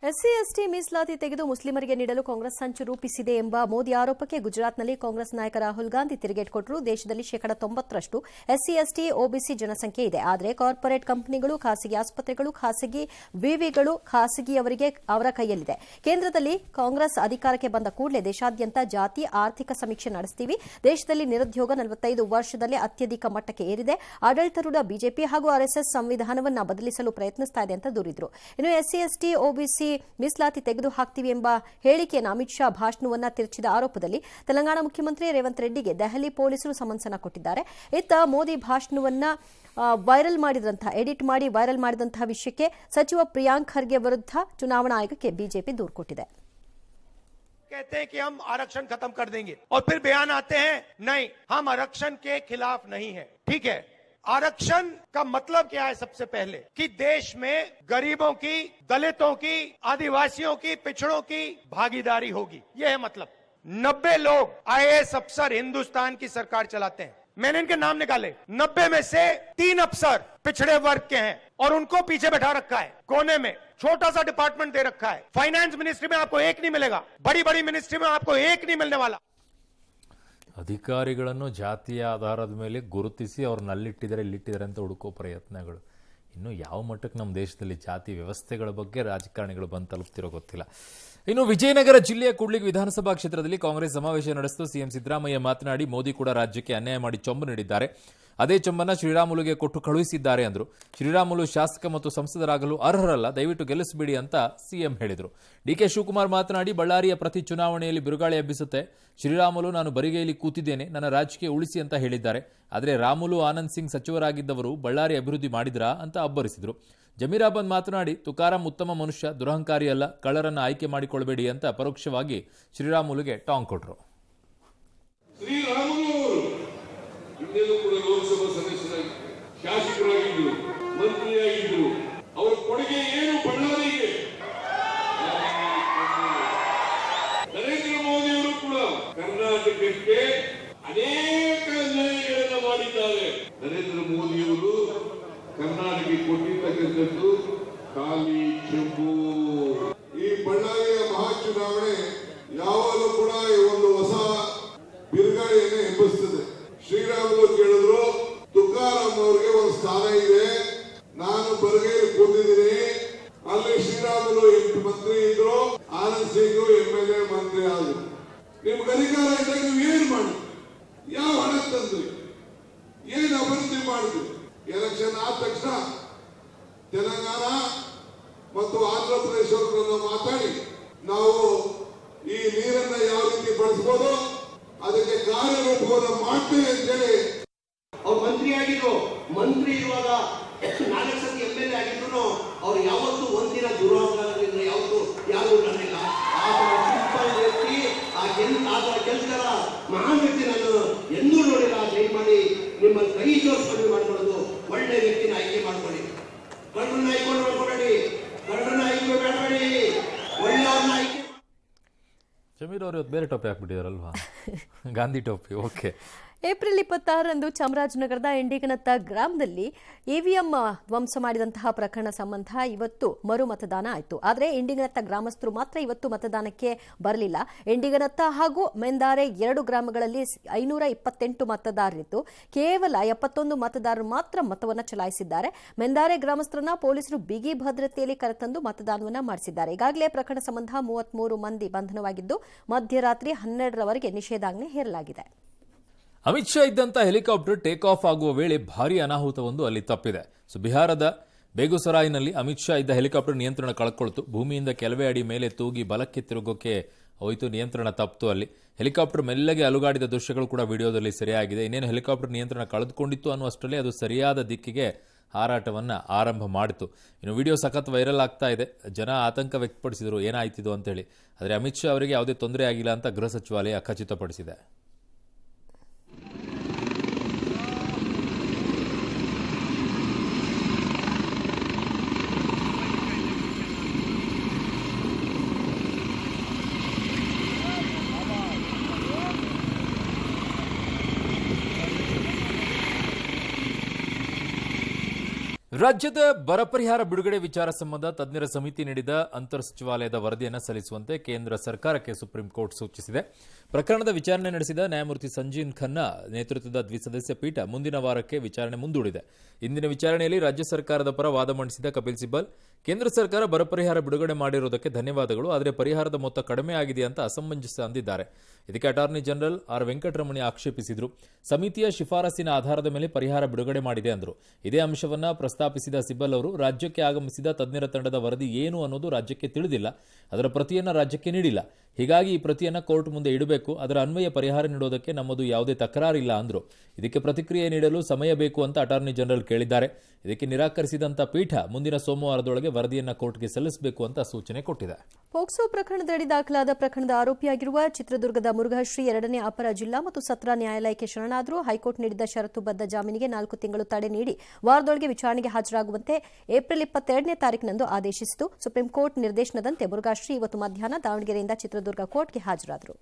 SC ST ಮೀಸಲಾತಿ ತೆಗೆದು ಮುಸ್ಲಿಮರಿಗೆ ನೀಡಲು ಕಾಂಗ್ರೆಸ್ ಸಂಚು ರೂಪಿಸಿದೆ ಎಂಬ ಮೋದಿ ಆರೋಪಕ್ಕೆ ಗುಜರಾತ್ನಲ್ಲಿ ಕಾಂಗ್ರೆಸ್ ನಾಯಕ ರಾಹುಲ್ ಗಾಂಧಿ ತಿರುಗೇಟು ಕೊಟ್ಟರು. ದೇಶದಲ್ಲಿ 90% ಎಸ್ಸಿ ಎಸ್ಟಿ ಒಬಿಸಿ ಜನಸಂಖ್ಯೆ ಇದೆ. ಆದರೆ ಕಾರ್ಪೊರೇಟ್ ಕಂಪನಿಗಳು, ಖಾಸಗಿ ಆಸ್ಪತ್ರೆಗಳು, ಖಾಸಗಿ ವಿವಿಗಳು ಖಾಸಗಿಯವರಿಗೆ ಅವರ ಕೈಯಲ್ಲಿದೆ. ಕೇಂದ್ರದಲ್ಲಿ ಕಾಂಗ್ರೆಸ್ ಅಧಿಕಾರಕ್ಕೆ ಬಂದ ಕೂಡಲೇ ದೇಶಾದ್ಯಂತ ಜಾತಿ ಆರ್ಥಿಕ ಸಮೀಕ್ಷೆ ನಡೆಸುತ್ತೀವಿ. ದೇಶದಲ್ಲಿ ನಿರುದ್ಯೋಗ 45 ವರ್ಷದಲ್ಲೇ ಅತ್ಯಧಿಕ ಮಟ್ಟಕ್ಕೆ ಏರಿದೆ. ಆಡಳಿತಾರೂಢ ಬಿಜೆಪಿ ಹಾಗೂ ಆರ್ಎಸ್ಎಸ್ ಸಂವಿಧಾನವನ್ನು ಬದಲಿಸಲು ಪ್ರಯತ್ನಿಸ್ತಾ ಇದೆ ಅಂತ ದೂರಿದರು. ಇನ್ನು ಎಸ್ಸಿ ಎಸ್ಟಿ ಒಬಿಸಿ ಮೀಸಲಾತಿ ತೆಗೆದು ಹಾಕ್ತೀವಿ ಎಂಬ ಹೇಳಿಕೆಯನ್ನು ಅಮಿತ್ ಶಾ ಭಾಷಣವನ್ನು ತಿರುಚಿದ ಆರೋಪದಲ್ಲಿ ತೆಲಂಗಾಣ ಮುಖ್ಯಮಂತ್ರಿ ರೇವಂತ್ ರೆಡ್ಡಿಗೆ ದೆಹಲಿ ಪೊಲೀಸರು ಸಮನ್ಸ್ ಕೊಟ್ಟಿದ್ದಾರೆ. ಇತ್ತ ಮೋದಿ ಭಾಷಣವನ್ನು ಎಡಿಟ್ ಮಾಡಿ ವೈರಲ್ ಮಾಡಿದಂತಹ ವಿಷಯಕ್ಕೆ ಸಚಿವ ಪ್ರಿಯಾಂಕ್ ಖರ್ಗೆ ವಿರುದ್ಧ ಚುನಾವಣಾ ಆಯೋಗಕ್ಕೆ ಬಿಜೆಪಿ ದೂರು ಕೊಟ್ಟಿದೆ. कहते हैं कि हम आरक्षण खत्म कर देंगे और फिर बयान आते हैं नहीं, हम आरक्षण के खिलाफ नहीं है. ठीक है, आरक्षण का मतलब क्या है? सबसे पहले कि देश में गरीबों की, दलितों की, आदिवासियों की, पिछड़ों की भागीदारी होगी. यह है मतलब. 90 लोग आईएएस अफसर हिंदुस्तान की सरकार चलाते हैं. मैंने इनके नाम निकाले. 90 में से 3 अफसर पिछड़े वर्ग के हैं और उनको पीछे बैठा रखा है कोने में. छोटा सा डिपार्टमेंट दे रखा है. फाइनेंस मिनिस्ट्री में आपको एक नहीं मिलेगा. बड़ी बड़ी मिनिस्ट्री में आपको एक नहीं मिलने वाला. ಅಧಿಕಾರಿಗಳನ್ನು ಜಾತಿಯ ಆಧಾರದ ಮೇಲೆ ಗುರುತಿಸಿ ಅವ್ರನ್ನ ಇಲ್ಲಿಟ್ಟಿದ್ದಾರೆ ಅಂತ ಹುಡುಕೋ ಪ್ರಯತ್ನಗಳು ಇನ್ನು ಯಾವ ಮಟ್ಟಕ್ಕೆ ನಮ್ಮ ದೇಶದಲ್ಲಿ ಜಾತಿ ವ್ಯವಸ್ಥೆಗಳ ಬಗ್ಗೆ ರಾಜಕಾರಣಿಗಳು ಬಂದು ತಲುಪ್ತಿರೋ ಗೊತ್ತಿಲ್ಲ. ಇನ್ನು ವಿಜಯನಗರ ಜಿಲ್ಲೆಯ ಕೂಡ್ಲಿಗಿ ವಿಧಾನಸಭಾ ಕ್ಷೇತ್ರದಲ್ಲಿ ಕಾಂಗ್ರೆಸ್ ಸಮಾವೇಶ ನಡೆಸಿತು. ಸಿಎಂ ಸಿದ್ದರಾಮಯ್ಯ ಮಾತನಾಡಿ, ಮೋದಿ ಕೂಡ ರಾಜ್ಯಕ್ಕೆ ಅನ್ಯಾಯ ಮಾಡಿ ಚೊಂಬು ನೀಡಿದ್ದಾರೆ. ಅದೇ ಚೊಂಬನ್ನ ಶ್ರೀರಾಮುಲುಗೆ ಕೊಟ್ಟು ಕಳುಹಿಸಿದ್ದಾರೆ ಅಂದರು. ಶ್ರೀರಾಮುಲು ಶಾಸಕ ಮತ್ತು ಸಂಸದರಾಗಲು ಅರ್ಹರಲ್ಲ, ದಯವಿಟ್ಟು ಗೆಲ್ಲಿಸಬೇಡಿ ಅಂತ ಸಿಎಂ ಹೇಳಿದರು. ಡಿಕೆ ಶಿವಕುಮಾರ್ ಮಾತನಾಡಿ, ಬಳ್ಳಾರಿಯ ಪ್ರತಿ ಚುನಾವಣೆಯಲ್ಲಿ ಬಿರುಗಾಳಿ ಎಬ್ಬಿಸುತ್ತೆ. ಶ್ರೀರಾಮುಲು ನಾನು ಬರಿಗೈಲಿ ಕೂತಿದ್ದೇನೆ, ನನ್ನ ರಾಜಕೀಯ ಉಳಿಸಿ ಅಂತ ಹೇಳಿದ್ದಾರೆ. ಆದರೆ ರಾಮುಲು, ಆನಂದ್ ಸಿಂಗ್ ಸಚಿವರಾಗಿದ್ದವರು ಬಳ್ಳಾರಿ ಅಭಿವೃದ್ಧಿ ಮಾಡಿದ್ರಾ ಅಂತ ಅಬ್ಬರಿಸಿದರು. ಜಮೀರಾಬಂದ್ ಮಾತನಾಡಿ, ತುಕಾರಾಂ ಉತ್ತಮ ಮನುಷ್ಯ, ದುರಹಂಕಾರಿ ಅಲ್ಲ, ಕಳ್ಳರನ್ನು ಆಯ್ಕೆ ಮಾಡಿಕೊಳ್ಳಬೇಡಿ ಅಂತ ಪರೋಕ್ಷವಾಗಿ ಶ್ರೀರಾಮುಲುಗೆ ಟಾಂಗ್ ಕೊಟ್ಟರು. ಹಿಂದೆಲ್ಲೂ ಕೂಡ ಲೋಕಸಭಾ ಸದಸ್ಯರಾಗಿ, ಶಾಸಕರಾಗಿದ್ರು, ಮಂತ್ರಿಯಾಗಿದ್ರು. ಅವರ ಕೊಡುಗೆ ಏನು ಬಳ್ಳಾರಿಗೆ? ನರೇಂದ್ರ ಮೋದಿಯವರು ಕೂಡ ಕರ್ನಾಟಕಕ್ಕೆ ಅನೇಕ ಅನ್ಯಾಯಗಳನ್ನು ಮಾಡಿದ್ದಾರೆ. ನರೇಂದ್ರ ಮೋದಿಯವರು ಕರ್ನಾಟಕಕ್ಕೆ ಕೊಟ್ಟಿರ್ತಕ್ಕಂಥದ್ದು ಖಾಲಿ ಚೆಂಬು. ಈ ಬಳ್ಳಾರಿಯ ಮಹಾ ಚುನಾವಣೆ ಯಾವಾಗಲೂ ಕೂಡ ಒಂದು ಹೊಸ ಬಿರುಗಾಳಿಯನ್ನು ಎಬ್ಬಿಸ್ತದೆ. ಶ್ರೀರಾಮುಲು ಕೇಳಿದ್ರು, ತುಕಾರಾಂ ಅವರಿಗೆ ಒಂದು ಸ್ಥಾನ ಇದೆ, ನಾನು ಬರಗೈಲಿ ಕೂತಿದ್ದೀನಿ. ಅಲ್ಲಿ ಶ್ರೀರಾಮುಲು ಮಂತ್ರಿ ಇದ್ರು, ಆನಂದ್ ಸಿಂಗ್ MLA ಮಂತ್ರಿ ಆದ್ರು. ನಿಮ್ಗೆ ಅಧಿಕಾರ ಇದ್ದಾಗ ನೀವು ಏನ್ ಮಾಡಿ, ಯಾವ ಹಣ ತಂದ್ರಿ, ಏನ್ ಅಭಿವೃದ್ಧಿ ಮಾಡಿದ್ರಿ? ಎಲೆಕ್ಷನ್ ಆದ ತಕ್ಷಣ ತೆಲಂಗಾಣ ಮತ್ತು ಆಂಧ್ರ ಪ್ರದೇಶವನ್ನು ಮಾತಾಡಿ ನಾವು ಈ ನೀರನ್ನ ಯಾವ ರೀತಿ ಬಳಸಬಹುದು, ಅದಕ್ಕೆ ಕಾರ್ಯರೂಪವನ್ನು ಮಾಡ್ತೇವೆ ಅಂತೇಳಿ ಅವ್ರು ಮಂತ್ರಿ ಆಗಿದ್ರು. ಮಂತ್ರಿ ಇರುವಾಗ 4 ಸತಿ MLA ಆಗಿದ್ರು ಅವ್ರು ಯಾವತ್ತೂ ಒಂದಿನ ದುರಹಂಕಾರದಿಂದ ಯಾವತ್ತೂ ಯಾರು ನನಗಿಲ್ಲ. ಸಿಂಪಲ್ ವ್ಯಕ್ತಿ, ಕೆಲಸರ ಮಹಾನ್ ವ್ಯಕ್ತಿ ನಾನು ಎಂದೂ ನೋಡಿಲ್ಲ. ದಯಮಾಡಿ ನಿಮ್ಮ ಕೈ ಜೋಡಿಸ್ಕೊಂಡು ಮಾಡ್ಕೊಳ್ಳೋದು, ಒಳ್ಳೆ ವ್ಯಕ್ತಿನ ಆಯ್ಕೆ ಮಾಡ್ಕೊಳ್ಳಿ. ಕಳ್ಳರನ್ನ ಆಯ್ಕೊಂಡು ಮಾಡ್ಕೊಬೇಡಿ, ಕಳ್ಳರನ್ನ ಆಯ್ಕೆ ಮಾಡಬೇಡಿ, ಒಳ್ಳೆಯವ್ರನ್ನ ಆಯ್ಕೆ. ಜಮೀರ್ ಅವರು ಬೇರೆ ಟೋಪಿ ಹಾಕ್ಬಿಟ್ಟಿದಾರಲ್ವಾ, ಗಾಂಧಿ ಟೋಪಿ. ಓಕೆ. ಏಪ್ರಿಲ್ 26ರಂದು ಚಾಮರಾಜನಗರದ ಎಂಡಿಗನತ್ತ ಗ್ರಾಮದಲ್ಲಿ ಇವಿಎಂ ಧ್ವಂಸ ಮಾಡಿದಂತಹ ಪ್ರಕರಣ ಸಂಬಂಧ ಇವತ್ತು ಮರು ಮತದಾನ ಆಯಿತು. ಆದರೆ ಎಂಡಿಗನತ್ತ ಗ್ರಾಮಸ್ಥರು ಮಾತ್ರ ಇವತ್ತು ಮತದಾನಕ್ಕೆ ಬರಲಿಲ್ಲ. ಎಂಡಿಗನತ್ತ ಹಾಗೂ ಮೆಂದಾರೆ 2 ಗ್ರಾಮಗಳಲ್ಲಿ 528 ಮತದಾರರಿದ್ದು ಕೇವಲ 71 ಮತದಾರರು ಮಾತ್ರ ಮತವನ್ನು ಚಲಾಯಿಸಿದ್ದಾರೆ. ಮೆಂದಾರೆ ಗ್ರಾಮಸ್ಥರನ್ನ ಪೊಲೀಸರು ಬಿಗಿ ಭದ್ರತೆಯಲ್ಲಿ ಕರೆತಂದು ಮತದಾನವನ್ನು ಮಾಡಿಸಿದ್ದಾರೆ. ಈಗಾಗಲೇ ಪ್ರಕರಣ ಸಂಬಂಧ 33 ಮಂದಿ ಬಂಧನವಾಗಿದ್ದು ಮಧ್ಯರಾತ್ರಿ 12ರವರೆಗೆ ನಿಷೇಧಾಜ್ಞೆ ಹೇರಲಾಗಿದೆ. ಅಮಿತ್ ಶಾ ಇದ್ದಂಥ ಹೆಲಿಕಾಪ್ಟರ್ ಟೇಕ್ ಆಫ್ ಆಗುವ ವೇಳೆ ಭಾರೀ ಅನಾಹುತವೊಂದು ಅಲ್ಲಿ ತಪ್ಪಿದೆ. ಬಿಹಾರದ ಬೇಗುಸರಾಯ್ನಲ್ಲಿ ಅಮಿತ್ ಶಾ ಇದ್ದ ಹೆಲಿಕಾಪ್ಟರ್ ನಿಯಂತ್ರಣ ಕಳ್ಕೊಳ್ತು. ಭೂಮಿಯಿಂದ ಕೆಲವೇ ಅಡಿ ಮೇಲೆ ತೂಗಿ ಬಲಕ್ಕೆ ತಿರುಗೋಕೆ ಹೋಯಿತು, ನಿಯಂತ್ರಣ ತಪ್ಪಿತು. ಅಲ್ಲಿ ಹೆಲಿಕಾಪ್ಟರ್ ಮೆಲ್ಲಗೆ ಅಲುಗಾಡಿದ ದೃಶ್ಯಗಳು ಕೂಡ ವಿಡಿಯೋದಲ್ಲಿ ಸೆರೆಯಾಗಿದೆ. ಇನ್ನೇನು ಹೆಲಿಕಾಪ್ಟರ್ ನಿಯಂತ್ರಣ ಕಳೆದುಕೊಂಡಿತ್ತು ಅನ್ನುವಷ್ಟರಲ್ಲಿ ಅದು ಸರಿಯಾದ ದಿಕ್ಕಿಗೆ ಹಾರಾಟವನ್ನು ಆರಂಭ ಮಾಡಿತು. ಇನ್ನು ವಿಡಿಯೋ ಸಖತ್ ವೈರಲ್ ಆಗ್ತಾ ಇದೆ. ಜನ ಆತಂಕ ವ್ಯಕ್ತಪಡಿಸಿದರು, ಏನಾಯ್ತಿದು ಅಂತೇಳಿ. ಆದರೆ ಅಮಿತ್ ಶಾ ಅವರಿಗೆ ಯಾವುದೇ ತೊಂದರೆ ಆಗಿಲ್ಲ ಅಂತ ಗೃಹ ಸಚಿವಾಲಯ ಖಚಿತಪಡಿಸಿದೆ. ರಾಜ್ಯದ ಬರ ಪರಿಹಾರ ಬಿಡುಗಡೆ ವಿಚಾರ ಸಂಬಂಧ ತಜ್ಞರ ಸಮಿತಿ ನೀಡಿದ ಅಂತರ್ ಸಚಿವಾಲಯದ ವರದಿಯನ್ನು ಸಲ್ಲಿಸುವಂತೆ ಕೇಂದ್ರ ಸರ್ಕಾರಕ್ಕೆ ಸುಪ್ರೀಂ ಕೋರ್ಟ್ ಸೂಚಿಸಿದೆ. ಪ್ರಕರಣದ ವಿಚಾರಣೆ ನಡೆಸಿದ ನ್ಯಾಯಮೂರ್ತಿ ಸಂಜೀವ್ ಖನ್ನಾ ನೇತೃತ್ವದ ದ್ವಿಸದಸ್ಯ ಪೀಠ ಮುಂದಿನ ವಾರಕ್ಕೆ ವಿಚಾರಣೆ ಮುಂದೂಡಿದೆ. ಇಂದಿನ ವಿಚಾರಣೆಯಲ್ಲಿ ರಾಜ್ಯ ಸರ್ಕಾರದ ಪರ ವಾದ ಮಂಡಿಸಿದ ಕಪಿಲ್ ಸಿಬಲ್, ಕೇಂದ್ರ ಸರ್ಕಾರ ಬರ ಪರಿಹಾರ ಬಿಡುಗಡೆ ಮಾಡಿರುವುದಕ್ಕೆ ಧನ್ಯವಾದಗಳು, ಆದರೆ ಪರಿಹಾರದ ಮೊತ್ತ ಕಡಿಮೆ ಆಗಿದೆ ಅಂತ ಅಸಮಂಜಸ ಅಂದಿದ್ದಾರೆ. ಇದಕ್ಕೆ ಅಟಾರ್ನಿ ಜನರಲ್ ಆರ್ ವೆಂಕಟರಮಣಿ ಆಕ್ಷೇಪಿಸಿದರು. ಸಮಿತಿಯ ಶಿಫಾರಸಿನ ಆಧಾರದ ಮೇಲೆ ಪರಿಹಾರ ಬಿಡುಗಡೆ ಮಾಡಿದೆ ಅಂದರು. ಇದೇ ಅಂಶವನ್ನ ಪ್ರಸ್ತಾಪಿಸಿದ ಸಿಬಲ್ ಅವರು, ರಾಜ್ಯಕ್ಕೆ ಆಗಮಿಸಿದ ತಜ್ಞರ ತಂಡದ ವರದಿ ಏನು ಅನ್ನೋದು ರಾಜ್ಯಕ್ಕೆ ತಿಳಿದಿಲ್ಲ, ಅದರ ಪ್ರತಿಯನ್ನ ರಾಜ್ಯಕ್ಕೆ ನೀಡಿಲ್ಲ. ಹೀಗಾಗಿ ಈ ಪ್ರತಿಯನ್ನ ಕೋರ್ಟ್ ಮುಂದೆ ಇಡಬೇಕು, ಅದರ ಅನ್ವಯ ಪರಿಹಾರ ನೀಡೋದಕ್ಕೆ ನಮ್ಮದು ಯಾವುದೇ ತಕರಾರಿಲ್ಲ ಅಂದರು. ಇದಕ್ಕೆ ಪ್ರತಿಕ್ರಿಯೆ ನೀಡಲು ಸಮಯ ಬೇಕು ಅಂತ ಅಟಾರ್ನಿ ಜನರಲ್ ಕೇಳಿದ್ದಾರೆ. ಇದಕ್ಕೆ ನಿರಾಕರಿಸಿದಂತ ಪೀಠ ಮುಂದಿನ ಸೋಮವಾರದೊಳಗೆ ವರದಿಯನ್ನ ಕೋರ್ಟ್ಗೆ ಸಲ್ಲಿಸಬೇಕು ಅಂತ ಸೂಚನೆ ಕೊಟ್ಟಿದೆ. ಪೋಕ್ಸೋ ಪ್ರಕರಣದಡಿ ದಾಖಲಾದ ಪ್ರಕರಣದ ಆರೋಪಿಯಾಗಿರುವ ಚಿತ್ರದುರ್ಗದ ಮುರುಘಾಶ್ರೀ 2ನೇ ಅಪರ ಜಿಲ್ಲಾ ಮತ್ತು ಸತ್ರ ನ್ಯಾಯಾಲಯಕ್ಕೆ ಶರಣಾದರು. ಹೈಕೋರ್ಟ್ ನೀಡಿದ ಷರತ್ತುಬದ್ಧ ಜಾಮೀನಿಗೆ 4 ತಿಂಗಳು ತಡೆ ನೀಡಿ ವಾರದೊಳಗೆ ವಿಚಾರಣೆಗೆ ಹಾಜರಾಗುವಂತೆ ಏಪ್ರಿಲ್ 22ನೇ ತಾರೀಕಿನಂದು ಆದೇಶಿಸಿತು. ಸುಪ್ರೀಂ ಕೋರ್ಟ್ ನಿರ್ದೇಶನದಂತೆ ಮುರುಘಾಶ್ರೀ ಇವತ್ತು ಮಧ್ಯಾಹ್ನ ದಾವಣಗೆರೆಯಿಂದ ಚಿತ್ರದುರ್ಗ ಕೋರ್ಟ್ಗೆ ಹಾಜರಾದರು.